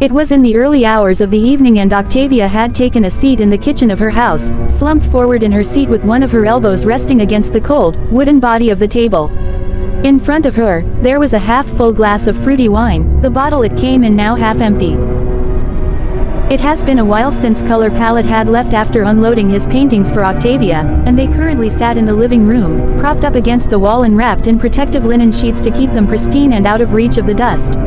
It was in the early hours of the evening and Octavia had taken a seat in the kitchen of her house, slumped forward in her seat with one of her elbows resting against the cold, wooden body of the table. In front of her, there was a half-full glass of fruity wine, the bottle it came in now half empty. It has been a while since Color Palette had left after unloading his paintings for Octavia, and they currently sat in the living room, propped up against the wall and wrapped in protective linen sheets to keep them pristine and out of reach of the dust.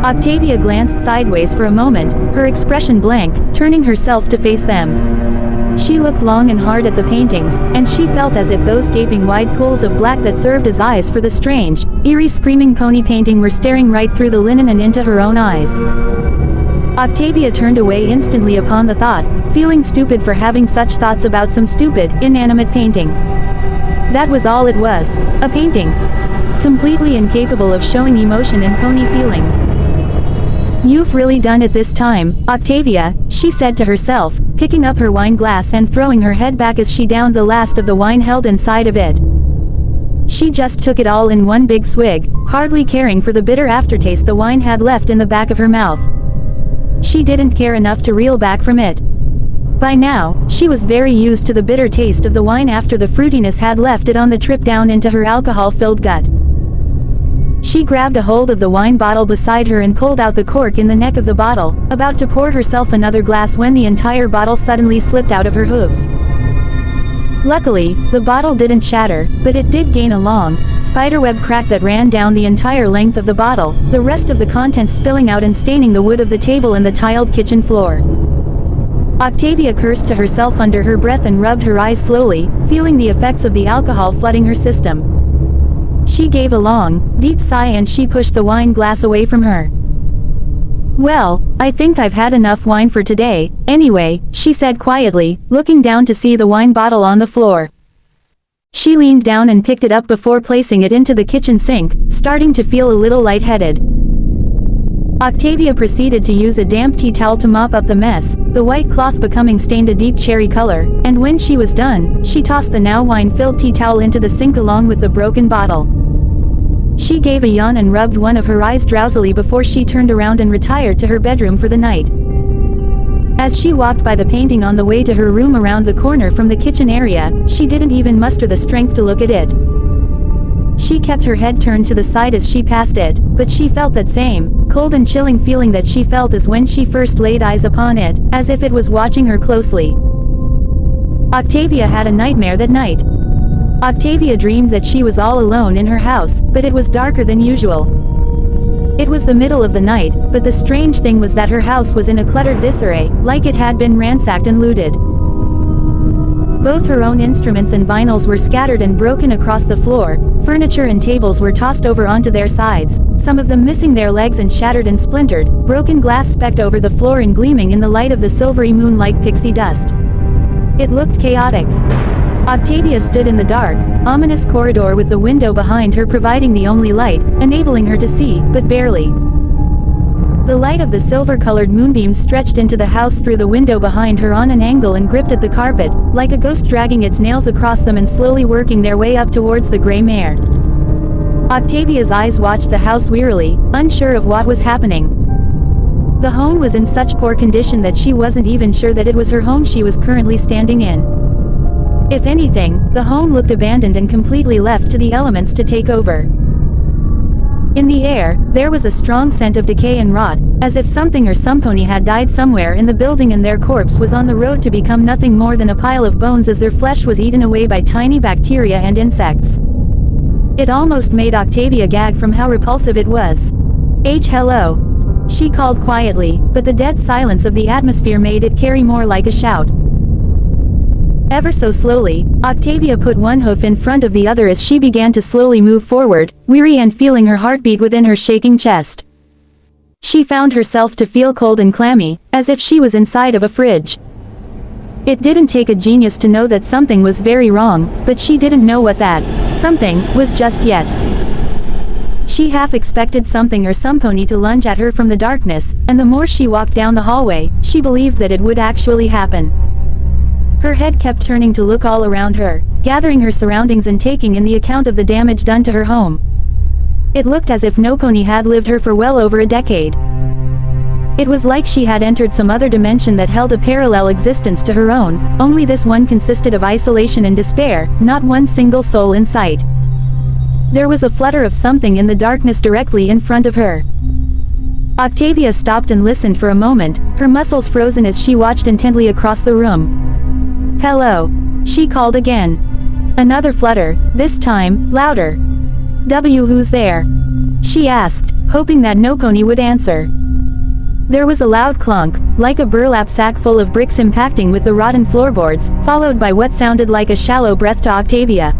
Octavia glanced sideways for a moment, her expression blank, turning herself to face them. She looked long and hard at the paintings, and she felt as if those gaping wide pools of black that served as eyes for the strange, eerie screaming pony painting were staring right through the linen and into her own eyes. Octavia turned away instantly upon the thought, feeling stupid for having such thoughts about some stupid, inanimate painting. That was all it was, a painting. Completely incapable of showing emotion and pony feelings. "You've really done it this time, Octavia," she said to herself, picking up her wine glass and throwing her head back as she downed the last of the wine held inside of it. She just took it all in one big swig, hardly caring for the bitter aftertaste the wine had left in the back of her mouth. She didn't care enough to reel back from it. By now, she was very used to the bitter taste of the wine after the fruitiness had left it on the trip down into her alcohol-filled gut. She grabbed a hold of the wine bottle beside her and pulled out the cork in the neck of the bottle, about to pour herself another glass when the entire bottle suddenly slipped out of her hooves. Luckily, the bottle didn't shatter, but it did gain a long, spiderweb crack that ran down the entire length of the bottle, the rest of the contents spilling out and staining the wood of the table and the tiled kitchen floor. Octavia cursed to herself under her breath and rubbed her eyes slowly, feeling the effects of the alcohol flooding her system. She gave a long, deep sigh and she pushed the wine glass away from her. "Well, I think I've had enough wine for today, anyway," she said quietly, looking down to see the wine bottle on the floor. She leaned down and picked it up before placing it into the kitchen sink, starting to feel a little lightheaded. Octavia proceeded to use a damp tea towel to mop up the mess, the white cloth becoming stained a deep cherry color, and when she was done, she tossed the now wine-filled tea towel into the sink along with the broken bottle. She gave a yawn and rubbed one of her eyes drowsily before she turned around and retired to her bedroom for the night. As she walked by the painting on the way to her room around the corner from the kitchen area, she didn't even muster the strength to look at it. She kept her head turned to the side as she passed it, but she felt that same, cold and chilling feeling that she felt as when she first laid eyes upon it, as if it was watching her closely. Octavia had a nightmare that night. Octavia dreamed that she was all alone in her house, but it was darker than usual. It was the middle of the night, but the strange thing was that her house was in a cluttered disarray, like it had been ransacked and looted. Both her own instruments and vinyls were scattered and broken across the floor, furniture and tables were tossed over onto their sides, some of them missing their legs and shattered and splintered, broken glass specked over the floor and gleaming in the light of the silvery moon like pixie dust. It looked chaotic. Octavia stood in the dark, ominous corridor with the window behind her providing the only light, enabling her to see, but barely. The light of the silver-colored moonbeams stretched into the house through the window behind her on an angle and gripped at the carpet, like a ghost dragging its nails across them and slowly working their way up towards the gray mare. Octavia's eyes watched the house wearily, unsure of what was happening. The home was in such poor condition that she wasn't even sure that it was her home she was currently standing in. If anything, the home looked abandoned and completely left to the elements to take over. In the air, there was a strong scent of decay and rot, as if something or some pony had died somewhere in the building and their corpse was on the road to become nothing more than a pile of bones as their flesh was eaten away by tiny bacteria and insects. It almost made Octavia gag from how repulsive it was. "Hello," she called quietly, but the dead silence of the atmosphere made it carry more like a shout. Ever so slowly, Octavia put one hoof in front of the other as she began to slowly move forward, weary and feeling her heartbeat within her shaking chest. She found herself to feel cold and clammy, as if she was inside of a fridge. It didn't take a genius to know that something was very wrong, but she didn't know what that something was just yet. She half expected something or some pony to lunge at her from the darkness, and the more she walked down the hallway, she believed that it would actually happen. Her head kept turning to look all around her, gathering her surroundings and taking in the account of the damage done to her home. It looked as if no pony had lived here for well over a decade. It was like she had entered some other dimension that held a parallel existence to her own, only this one consisted of isolation and despair, not one single soul in sight. There was a flutter of something in the darkness directly in front of her. Octavia stopped and listened for a moment, her muscles frozen as she watched intently across the room. "Hello," she called again. Another flutter, this time, louder. "Who's there?" she asked, hoping that no pony would answer. There was a loud clunk, like a burlap sack full of bricks impacting with the rotten floorboards, followed by what sounded like a shallow breath to Octavia.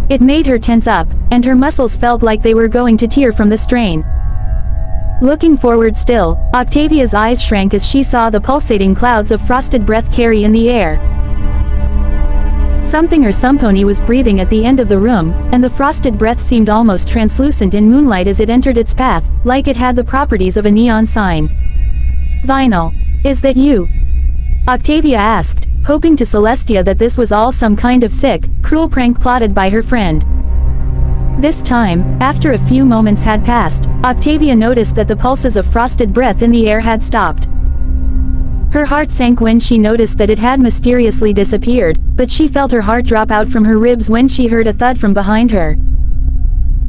It made her tense up, and her muscles felt like they were going to tear from the strain. Looking forward still, Octavia's eyes shrank as she saw the pulsating clouds of frosted breath carry in the air. Something or some pony was breathing at the end of the room, and the frosted breath seemed almost translucent in moonlight as it entered its path, like it had the properties of a neon sign. "Vinyl. Is that you?" Octavia asked, hoping to Celestia that this was all some kind of sick, cruel prank plotted by her friend. This time, after a few moments had passed, Octavia noticed that the pulses of frosted breath in the air had stopped. Her heart sank when she noticed that it had mysteriously disappeared, but she felt her heart drop out from her ribs when she heard a thud from behind her.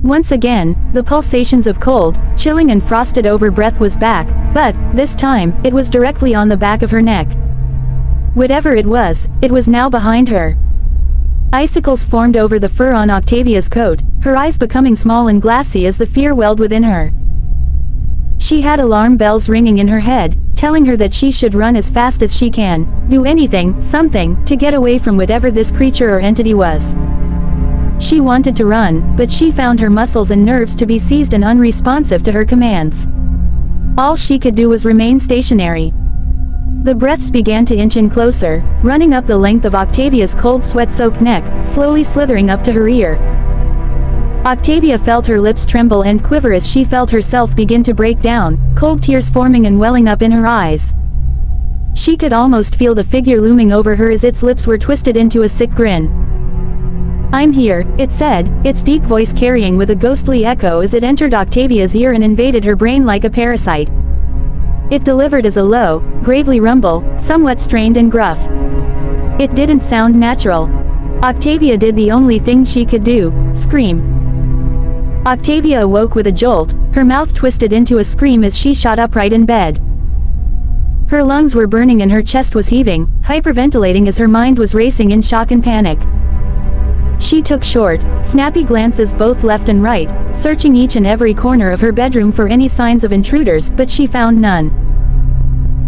Once again, the pulsations of cold, chilling and frosted over breath was back, but, this time, it was directly on the back of her neck. Whatever it was now behind her. Icicles formed over the fur on Octavia's coat, her eyes becoming small and glassy as the fear welled within her. She had alarm bells ringing in her head, telling her that she should run as fast as she can, do anything, something, to get away from whatever this creature or entity was. She wanted to run, but she found her muscles and nerves to be seized and unresponsive to her commands. All she could do was remain stationary. The breaths began to inch in closer, running up the length of Octavia's cold sweat-soaked neck, slowly slithering up to her ear. Octavia felt her lips tremble and quiver as she felt herself begin to break down, cold tears forming and welling up in her eyes. She could almost feel the figure looming over her as its lips were twisted into a sick grin. "I'm here," it said, its deep voice carrying with a ghostly echo as it entered Octavia's ear and invaded her brain like a parasite. It delivered as a low, gravely rumble, somewhat strained and gruff. It didn't sound natural. Octavia did the only thing she could do, scream. Octavia awoke with a jolt, her mouth twisted into a scream as she shot upright in bed. Her lungs were burning and her chest was heaving, hyperventilating as her mind was racing in shock and panic. She took short, snappy glances both left and right, searching each and every corner of her bedroom for any signs of intruders, but she found none.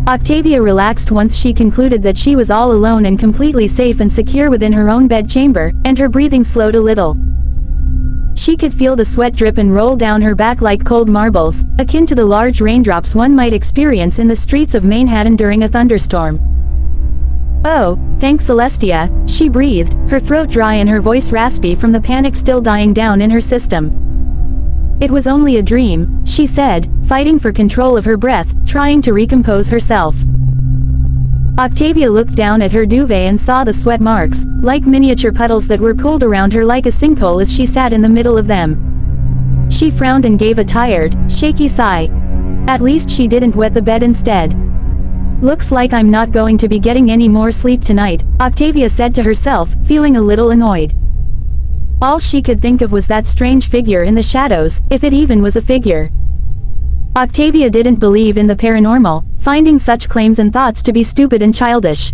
Octavia relaxed once she concluded that she was all alone and completely safe and secure within her own bedchamber, and her breathing slowed a little. She could feel the sweat drip and roll down her back like cold marbles, akin to the large raindrops one might experience in the streets of Manhattan during a thunderstorm. "Oh, thanks Celestia," she breathed, her throat dry and her voice raspy from the panic still dying down in her system. "It was only a dream," she said, fighting for control of her breath, trying to recompose herself. Octavia looked down at her duvet and saw the sweat marks, like miniature puddles that were pulled around her like a sinkhole as she sat in the middle of them. She frowned and gave a tired, shaky sigh. At least she didn't wet the bed instead. "Looks like I'm not going to be getting any more sleep tonight," Octavia said to herself, feeling a little annoyed. All she could think of was that strange figure in the shadows, if it even was a figure. Octavia didn't believe in the paranormal, finding such claims and thoughts to be stupid and childish.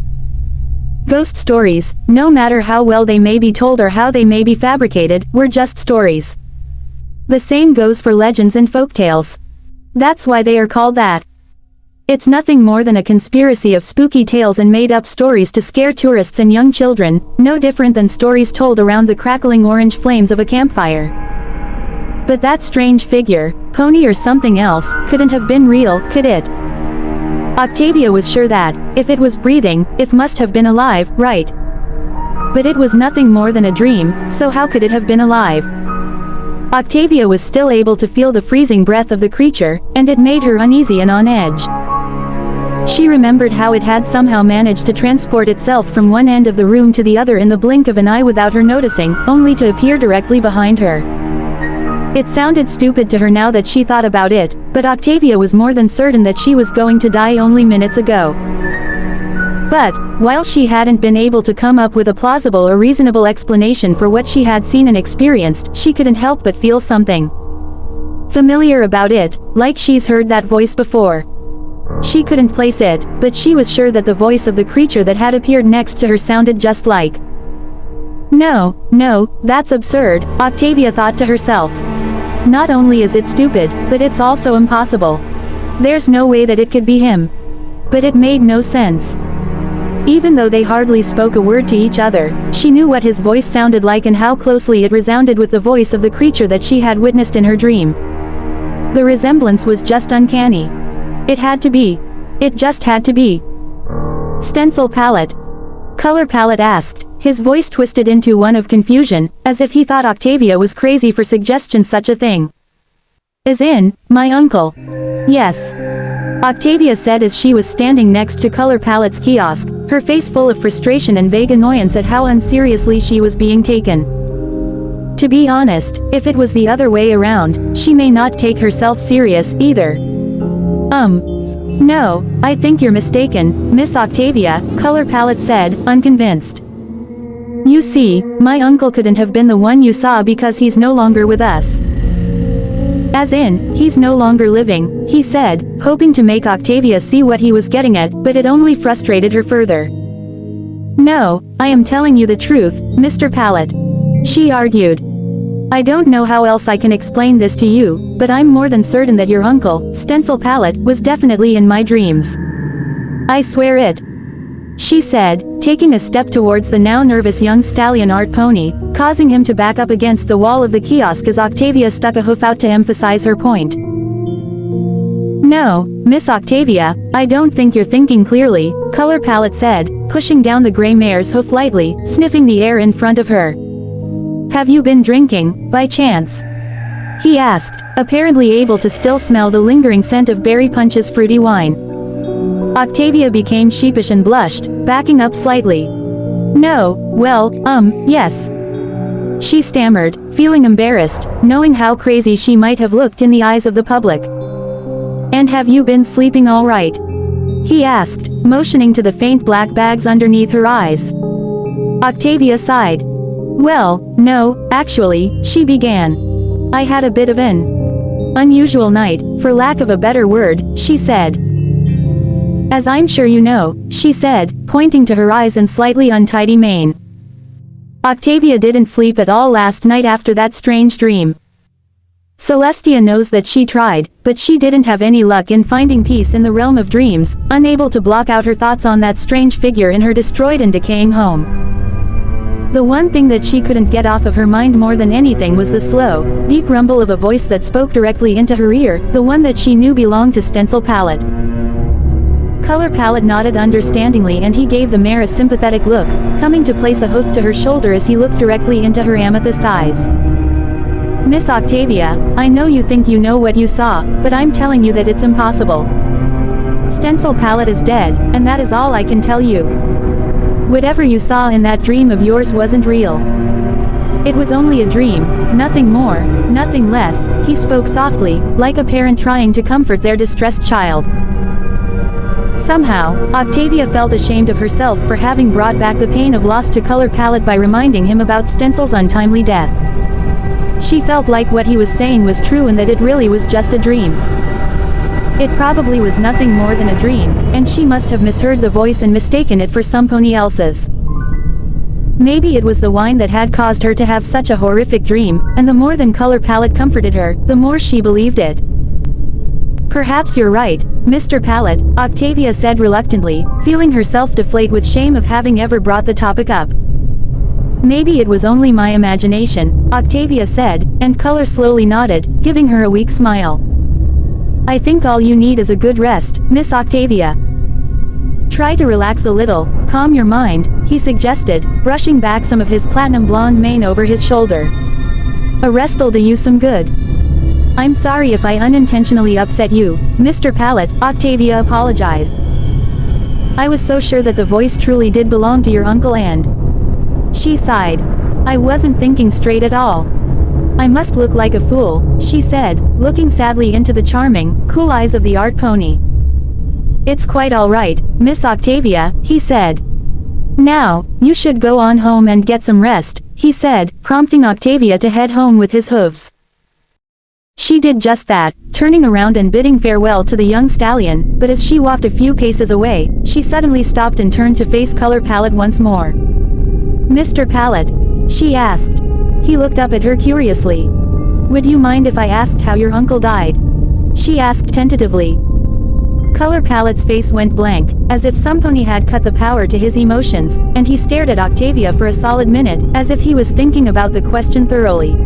Ghost stories, no matter how well they may be told or how they may be fabricated, were just stories. The same goes for legends and folktales. That's why they are called that. It's nothing more than a conspiracy of spooky tales and made-up stories to scare tourists and young children, no different than stories told around the crackling orange flames of a campfire. But that strange figure, pony or something else, couldn't have been real, could it? Octavia was sure that, if it was breathing, it must have been alive, right? But it was nothing more than a dream, so how could it have been alive? Octavia was still able to feel the freezing breath of the creature, and it made her uneasy and on edge. She remembered how it had somehow managed to transport itself from one end of the room to the other in the blink of an eye without her noticing, only to appear directly behind her. It sounded stupid to her now that she thought about it, but Octavia was more than certain that she was going to die only minutes ago. But, while she hadn't been able to come up with a plausible or reasonable explanation for what she had seen and experienced, she couldn't help but feel something familiar about it, like she's heard that voice before. She couldn't place it, but she was sure that the voice of the creature that had appeared next to her sounded just like. No, that's absurd, Octavia thought to herself. Not only is it stupid, but it's also impossible. There's no way that it could be him. But it made no sense. Even though they hardly spoke a word to each other, she knew what his voice sounded like and how closely it resounded with the voice of the creature that she had witnessed in her dream. The resemblance was just uncanny. It had to be. It just had to be. Stencil palette. Color palette asked, his voice twisted into one of confusion, as if he thought Octavia was crazy for suggesting such a thing. As in, my uncle. Yes. Octavia said as she was standing next to Color Palette's kiosk, her face full of frustration and vague annoyance at how unseriously she was being taken. To be honest, if it was the other way around, she may not take herself serious either. No, I think you're mistaken, Miss Octavia, Color Palette said, unconvinced. You see, my uncle couldn't have been the one you saw because he's no longer with us. As in, he's no longer living, he said, hoping to make Octavia see what he was getting at, but it only frustrated her further. No, I am telling you the truth, Mr. Palette. She argued. I don't know how else I can explain this to you, but I'm more than certain that your uncle, Stencil Palette, was definitely in my dreams. I swear it. She said, taking a step towards the now nervous young stallion art pony, causing him to back up against the wall of the kiosk as Octavia stuck a hoof out to emphasize her point. No, Miss Octavia, I don't think you're thinking clearly, Color Palette said, pushing down the gray mare's hoof lightly, sniffing the air in front of her. Have you been drinking, by chance? He asked, apparently able to still smell the lingering scent of Berry Punch's fruity wine. Octavia became sheepish and blushed, backing up slightly. No, well, yes. She stammered, feeling embarrassed, knowing how crazy she might have looked in the eyes of the public. And have you been sleeping all right? He asked, motioning to the faint black bags underneath her eyes. Octavia sighed. Well, no, actually, she began. I had a bit of an unusual night, for lack of a better word, she said. As I'm sure you know, she said, pointing to her eyes and slightly untidy mane. Octavia didn't sleep at all last night after that strange dream. Celestia knows that she tried, but she didn't have any luck in finding peace in the realm of dreams, unable to block out her thoughts on that strange figure in her destroyed and decaying home. The one thing that she couldn't get off of her mind more than anything was the slow, deep rumble of a voice that spoke directly into her ear, the one that she knew belonged to Stencil Palette. Color Palette nodded understandingly and he gave the mare a sympathetic look, coming to place a hoof to her shoulder as he looked directly into her amethyst eyes. Miss Octavia, I know you think you know what you saw, but I'm telling you that it's impossible. Stencil Palette is dead, and that is all I can tell you. Whatever you saw in that dream of yours wasn't real. It was only a dream, nothing more, nothing less, he spoke softly, like a parent trying to comfort their distressed child. Somehow, Octavia felt ashamed of herself for having brought back the pain of loss to Color Palette by reminding him about Stencil's untimely death. She felt like what he was saying was true and that it really was just a dream. It probably was nothing more than a dream, and she must have misheard the voice and mistaken it for somebody else's. Maybe it was the wine that had caused her to have such a horrific dream, and the more than Color Palette comforted her, the more she believed it. Perhaps you're right, Mr. Palette, Octavia said reluctantly, feeling herself deflate with shame of having ever brought the topic up. Maybe it was only my imagination, Octavia said, and Color slowly nodded, giving her a weak smile. I think all you need is a good rest, Miss Octavia. Try to relax a little, calm your mind, he suggested, brushing back some of his platinum blonde mane over his shoulder. A rest'll do you some good. I'm sorry if I unintentionally upset you, Mr. Palette, Octavia apologized. I was so sure that the voice truly did belong to your uncle and... She sighed. I wasn't thinking straight at all. I must look like a fool, she said, looking sadly into the charming, cool eyes of the art pony. It's quite all right, Miss Octavia, he said. Now, you should go on home and get some rest, he said, prompting Octavia to head home with his hooves. She did just that, turning around and bidding farewell to the young stallion, but as she walked a few paces away, she suddenly stopped and turned to face Color Palette once more. Mr. Palette? She asked. He looked up at her curiously. Would you mind if I asked how your uncle died? She asked tentatively. Color Palette's face went blank, as if some pony had cut the power to his emotions, and he stared at Octavia for a solid minute, as if he was thinking about the question thoroughly.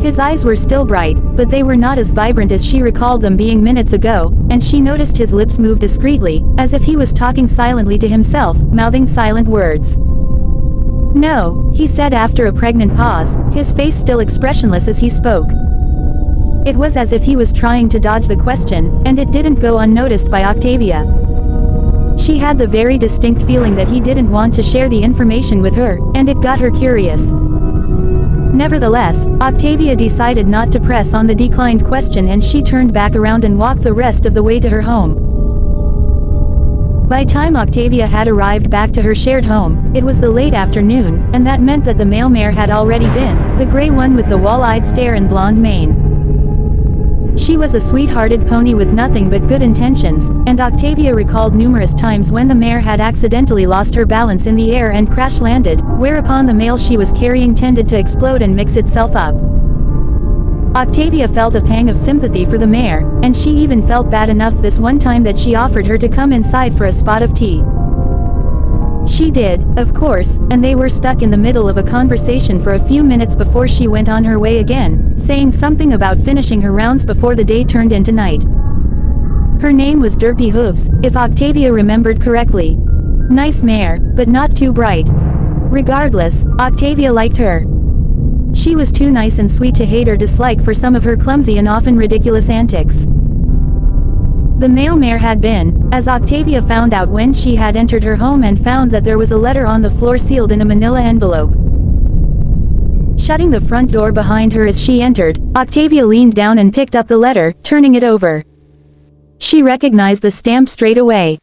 His eyes were still bright, but they were not as vibrant as she recalled them being minutes ago, and she noticed his lips move discreetly, as if he was talking silently to himself, mouthing silent words. No, he said after a pregnant pause, his face still expressionless as he spoke. It was as if he was trying to dodge the question, and it didn't go unnoticed by Octavia. She had the very distinct feeling that he didn't want to share the information with her, and it got her curious. Nevertheless, Octavia decided not to press on the declined question, and she turned back around and walked the rest of the way to her home. By time Octavia had arrived back to her shared home, it was the late afternoon, and that meant that the male mare had already been, the gray one with the wall-eyed stare and blonde mane. She was a sweet-hearted pony with nothing but good intentions, and Octavia recalled numerous times when the mare had accidentally lost her balance in the air and crash-landed, whereupon the male she was carrying tended to explode and mix itself up. Octavia felt a pang of sympathy for the mare, and she even felt bad enough this one time that she offered her to come inside for a spot of tea. She did, of course, and they were stuck in the middle of a conversation for a few minutes before she went on her way again, saying something about finishing her rounds before the day turned into night. Her name was Derpy Hooves, if Octavia remembered correctly. Nice mare, but not too bright. Regardless, Octavia liked her. She was too nice and sweet to hate or dislike for some of her clumsy and often ridiculous antics. The male mare had been, as Octavia found out when she had entered her home and found that there was a letter on the floor sealed in a manila envelope. Shutting the front door behind her as she entered, Octavia leaned down and picked up the letter, turning it over. She recognized the stamp straight away.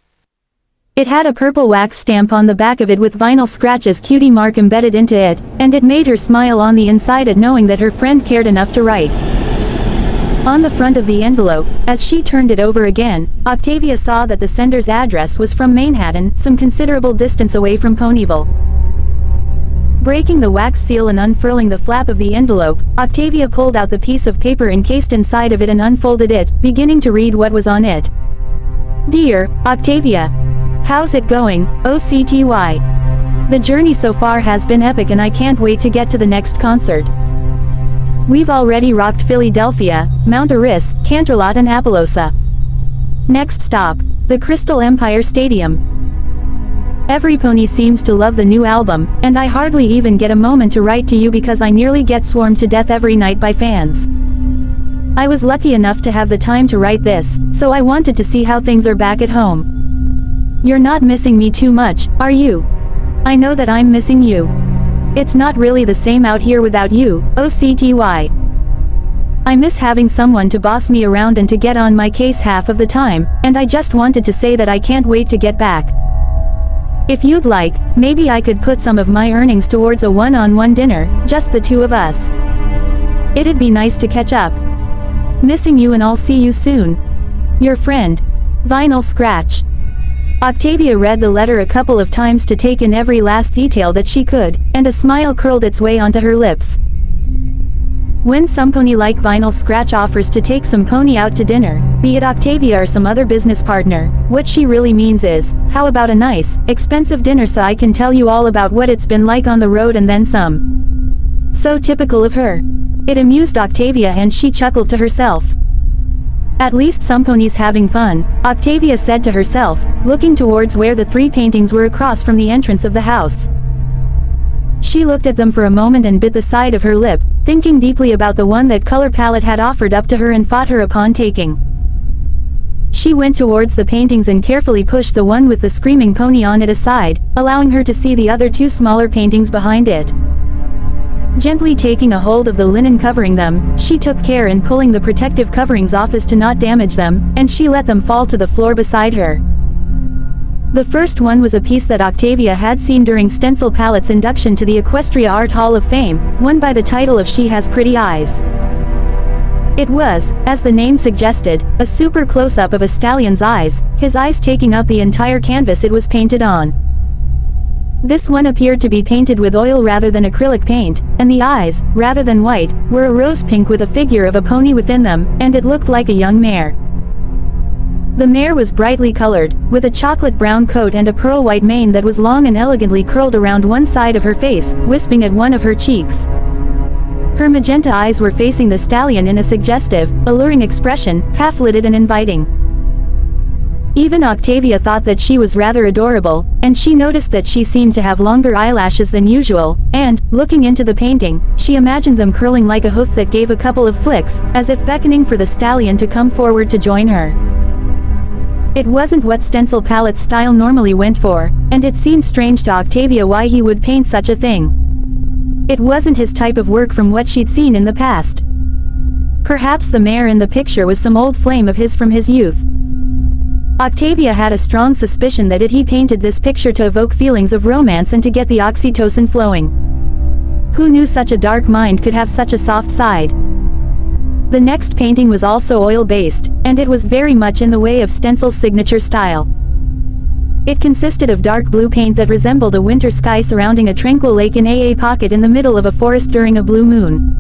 It had a purple wax stamp on the back of it with vinyl scratches cutie mark embedded into it, and it made her smile on the inside at knowing that her friend cared enough to write. On the front of the envelope, as she turned it over again, Octavia saw that the sender's address was from Manhattan, some considerable distance away from Ponyville. Breaking the wax seal and unfurling the flap of the envelope, Octavia pulled out the piece of paper encased inside of it and unfolded it, beginning to read what was on it. Dear Octavia, how's it going, OCTY? The journey so far has been epic and I can't wait to get to the next concert. We've already rocked Philadelphia, Mount Eris, Canterlot and Appaloosa. Next stop, the Crystal Empire Stadium. Every pony seems to love the new album, and I hardly even get a moment to write to you because I nearly get swarmed to death every night by fans. I was lucky enough to have the time to write this, so I wanted to see how things are back at home. You're not missing me too much, are you? I know that I'm missing you. It's not really the same out here without you, OCTY. I miss having someone to boss me around and to get on my case half of the time, and I just wanted to say that I can't wait to get back. If you'd like, maybe I could put some of my earnings towards a one-on-one dinner, just the two of us. It'd be nice to catch up. Missing you and I'll see you soon. Your friend, Vinyl Scratch. Octavia read the letter a couple of times to take in every last detail that she could, and a smile curled its way onto her lips. When some pony like Vinyl Scratch offers to take some pony out to dinner, be it Octavia or some other business partner, what she really means is, how about a nice, expensive dinner so I can tell you all about what it's been like on the road and then some. So typical of her. It amused Octavia and she chuckled to herself. At least some ponies having fun, Octavia said to herself, looking towards where the three paintings were across from the entrance of the house. She looked at them for a moment and bit the side of her lip, thinking deeply about the one that Color Palette had offered up to her and fought her upon taking. She went towards the paintings and carefully pushed the one with the screaming pony on it aside, allowing her to see the other two smaller paintings behind it. Gently taking a hold of the linen covering them, she took care in pulling the protective coverings off as to not damage them, and she let them fall to the floor beside her. The first one was a piece that Octavia had seen during Stencil Palette's induction to the Equestria Art Hall of Fame, one by the title of She Has Pretty Eyes. It was, as the name suggested, a super close-up of a stallion's eyes, his eyes taking up the entire canvas it was painted on. This one appeared to be painted with oil rather than acrylic paint, and the eyes, rather than white, were a rose pink with a figure of a pony within them, and it looked like a young mare. The mare was brightly colored, with a chocolate brown coat and a pearl white mane that was long and elegantly curled around one side of her face, wisping at one of her cheeks. Her magenta eyes were facing the stallion in a suggestive, alluring expression, half-lidded and inviting. Even Octavia thought that she was rather adorable, and she noticed that she seemed to have longer eyelashes than usual, and, looking into the painting, she imagined them curling like a hoof that gave a couple of flicks, as if beckoning for the stallion to come forward to join her. It wasn't what Stencil Palette's style normally went for, and it seemed strange to Octavia why he would paint such a thing. It wasn't his type of work from what she'd seen in the past. Perhaps the mare in the picture was some old flame of his from his youth. Octavia had a strong suspicion that he painted this picture to evoke feelings of romance and to get the oxytocin flowing. Who knew such a dark mind could have such a soft side? The next painting was also oil-based, and it was very much in the way of Stencil's signature style. It consisted of dark blue paint that resembled a winter sky surrounding a tranquil lake in a pocket in the middle of a forest during a blue moon.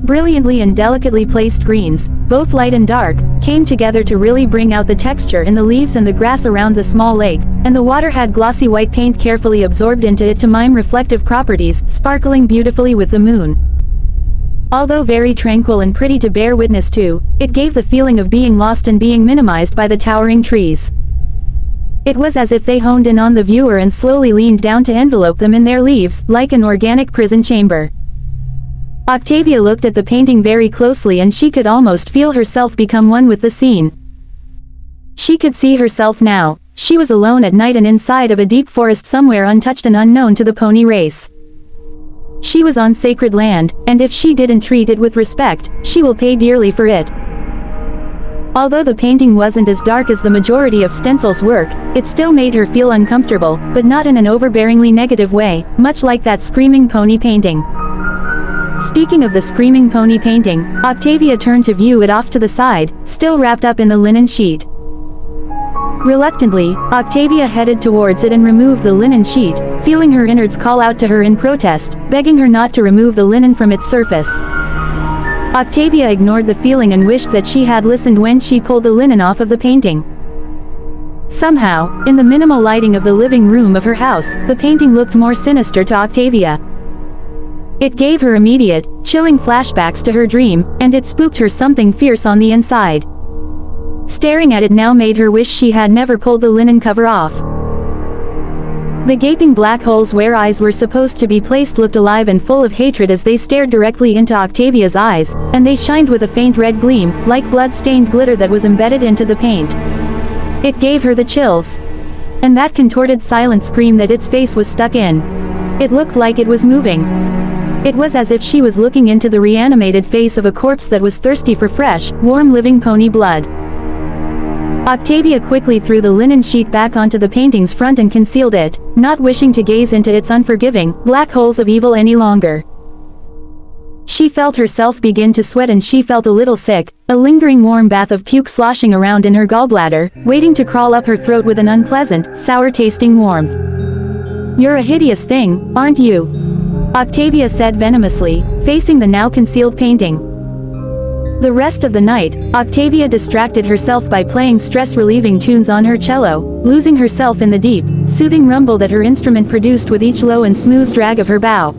Brilliantly and delicately placed greens, both light and dark, came together to really bring out the texture in the leaves and the grass around the small lake, and the water had glossy white paint carefully absorbed into it to mime reflective properties, sparkling beautifully with the moon. Although very tranquil and pretty to bear witness to, it gave the feeling of being lost and being minimized by the towering trees. It was as if they honed in on the viewer and slowly leaned down to envelope them in their leaves, like an organic prison chamber. Octavia looked at the painting very closely and she could almost feel herself become one with the scene. She could see herself now. She was alone at night and inside of a deep forest somewhere untouched and unknown to the pony race. She was on sacred land, and if she didn't treat it with respect, she will pay dearly for it. Although the painting wasn't as dark as the majority of Stencil's work, it still made her feel uncomfortable, but not in an overbearingly negative way, much like that screaming pony painting. Speaking of the screaming pony painting, Octavia turned to view it off to the side, still wrapped up in the linen sheet. Reluctantly, Octavia headed towards it and removed the linen sheet, feeling her innards call out to her in protest, begging her not to remove the linen from its surface. Octavia ignored the feeling and wished that she had listened when she pulled the linen off of the painting. Somehow, in the minimal lighting of the living room of her house, the painting looked more sinister to Octavia. It gave her immediate, chilling flashbacks to her dream, and it spooked her something fierce on the inside. Staring at it now made her wish she had never pulled the linen cover off. The gaping black holes where eyes were supposed to be placed looked alive and full of hatred as they stared directly into Octavia's eyes, and they shined with a faint red gleam, like blood-stained glitter that was embedded into the paint. It gave her the chills. And that contorted silent scream that its face was stuck in. It looked like it was moving. It was as if she was looking into the reanimated face of a corpse that was thirsty for fresh, warm living pony blood. Octavia quickly threw the linen sheet back onto the painting's front and concealed it, not wishing to gaze into its unforgiving, black holes of evil any longer. She felt herself begin to sweat and she felt a little sick, a lingering warm bath of puke sloshing around in her gallbladder, waiting to crawl up her throat with an unpleasant, sour-tasting warmth. "You're a hideous thing, aren't you?" Octavia said venomously, facing the now concealed painting. The rest of the night, Octavia distracted herself by playing stress-relieving tunes on her cello, losing herself in the deep, soothing rumble that her instrument produced with each low and smooth drag of her bow.